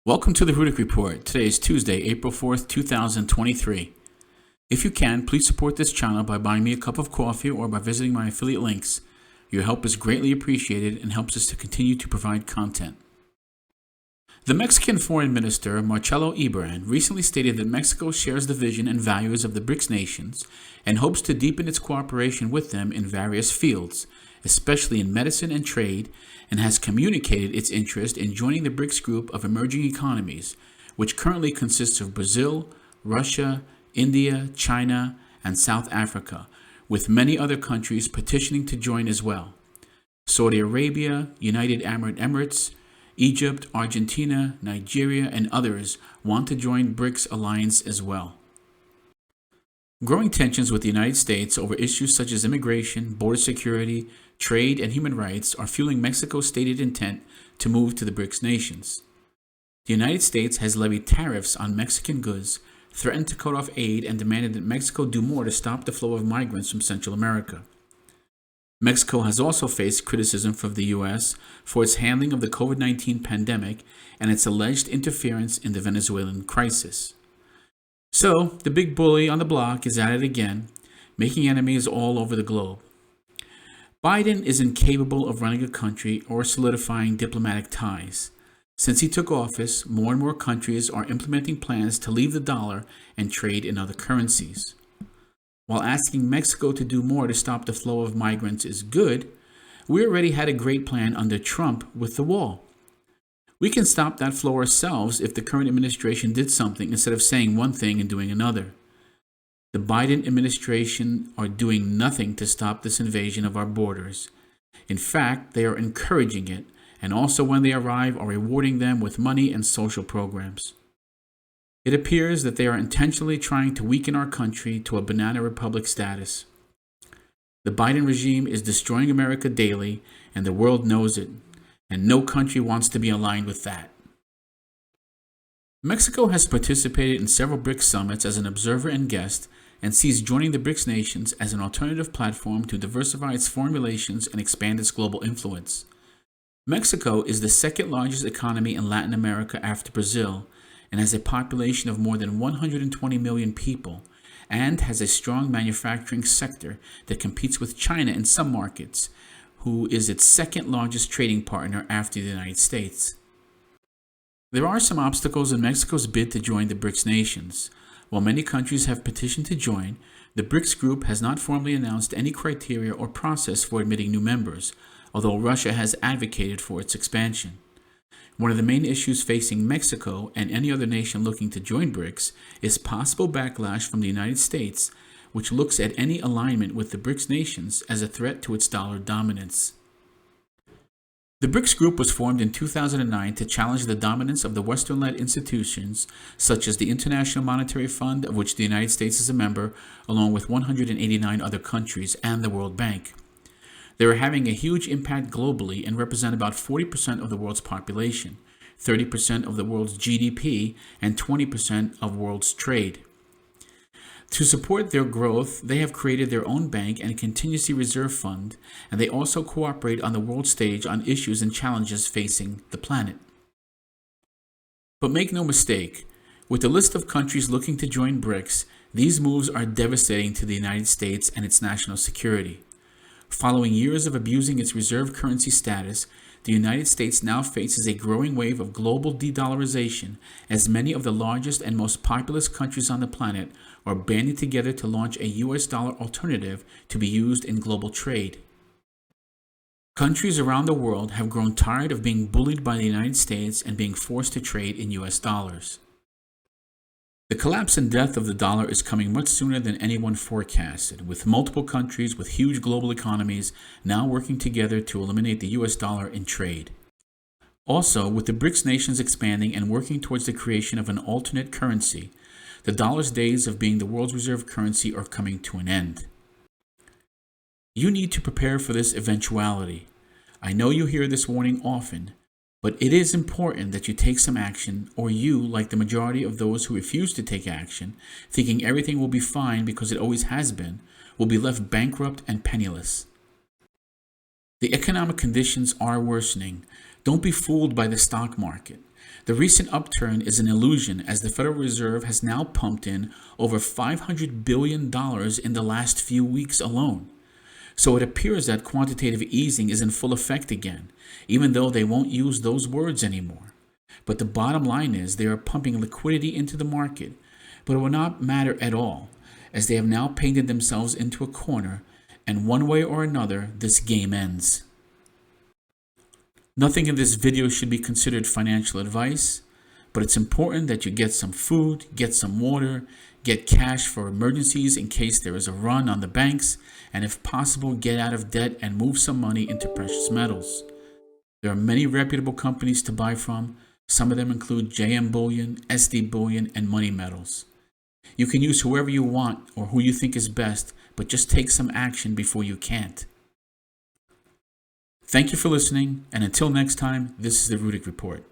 Welcome to the Rudick Report. Today is Tuesday, April 4th, 2023. If you can, please support this channel by buying me a cup of coffee or by visiting my affiliate links. Your help is greatly appreciated and helps us to continue to provide content. The Mexican Foreign Minister, Marcelo Ebrard, recently stated that Mexico shares the vision and values of the Brics nations and hopes to deepen its cooperation with them in various fields, especially in medicine and trade, and has communicated its interest in joining the Brics group of emerging economies, which currently consists of Brazil, Russia, India, China, and South Africa, with many other countries petitioning to join as well. Saudi Arabia, United Arab Emirates, Egypt, Argentina, Nigeria, and others want to join Brics alliance as well. Growing tensions with the United States over issues such as immigration, border security, trade, and human rights are fueling Mexico's stated intent to move to the Brics nations. The United States has levied tariffs on Mexican goods, threatened to cut off aid, and demanded that Mexico do more to stop the flow of migrants from Central America. Mexico has also faced criticism from the U.S. for its handling of the COVID-19 pandemic and its alleged interference in the Venezuelan crisis. So, the big bully on the block is at it again, making enemies all over the globe. Biden is incapable of running a country or solidifying diplomatic ties. Since he took office, more and more countries are implementing plans to leave the dollar and trade in other currencies. While asking Mexico to do more to stop the flow of migrants is good, we already had a great plan under Trump with the wall. We can stop that flow ourselves if the current administration did something instead of saying one thing and doing another. The Biden administration are doing nothing to stop this invasion of our borders. In fact, they are encouraging it, and also when they arrive are rewarding them with money and social programs. It appears that they are intentionally trying to weaken our country to a banana republic status. The Biden regime is destroying America daily, and the world knows it, and no country wants to be aligned with that. Mexico has participated in several Brics summits as an observer and guest, and sees joining the Brics nations as an alternative platform to diversify its foreign relations and expand its global influence. Mexico is the second largest economy in Latin America after Brazil, and has a population of more than 120 million people, and has a strong manufacturing sector that competes with China in some markets, who is its second largest trading partner after the United States. There are some obstacles in Mexico's bid to join the Brics nations. While many countries have petitioned to join, the Brics group has not formally announced any criteria or process for admitting new members, although Russia has advocated for its expansion. One of the main issues facing Mexico and any other nation looking to join Brics is possible backlash from the United States, which looks at any alignment with the Brics nations as a threat to its dollar dominance. The Brics group was formed in 2009 to challenge the dominance of the Western-led institutions such as the International Monetary Fund, of which the United States is a member, along with 189 other countries, and the World Bank. They are having a huge impact globally and represent about 40% of the world's population, 30% of the world's GDP, and 20% of world's trade. To support their growth, they have created their own bank and contingency reserve fund, and they also cooperate on the world stage on issues and challenges facing the planet. But make no mistake, with the list of countries looking to join Brics, these moves are devastating to the United States and its national security. Following years of abusing its reserve currency status, the United States now faces a growing wave of global de-dollarization as many of the largest and most populous countries on the planet are banding together to launch a US dollar alternative to be used in global trade. Countries around the world have grown tired of being bullied by the United States and being forced to trade in US dollars. The collapse and death of the dollar is coming much sooner than anyone forecasted, with multiple countries with huge global economies now working together to eliminate the US dollar in trade. Also, with the Brics nations expanding and working towards the creation of an alternate currency, the dollar's days of being the world's reserve currency are coming to an end. You need to prepare for this eventuality. I know you hear this warning often, but it is important that you take some action, or you, like the majority of those who refuse to take action, thinking everything will be fine because it always has been, will be left bankrupt and penniless. The economic conditions are worsening. Don't be fooled by the stock market. The recent upturn is an illusion, as the Federal Reserve has now pumped in over $500 billion in the last few weeks alone. So it appears that quantitative easing is in full effect again, even though they won't use those words anymore. But the bottom line is they are pumping liquidity into the market, but it will not matter at all, as they have now painted themselves into a corner, and one way or another, this game ends. Nothing in this video should be considered financial advice, but it's important that you get some food, get some water, get cash for emergencies in case there is a run on the banks, and if possible, get out of debt and move some money into precious metals. There are many reputable companies to buy from. Some of them include JM Bullion, SD Bullion, and Money Metals. You can use whoever you want or who you think is best, but just take some action before you can't. Thank you for listening, and until next time, this is the Rudick Report.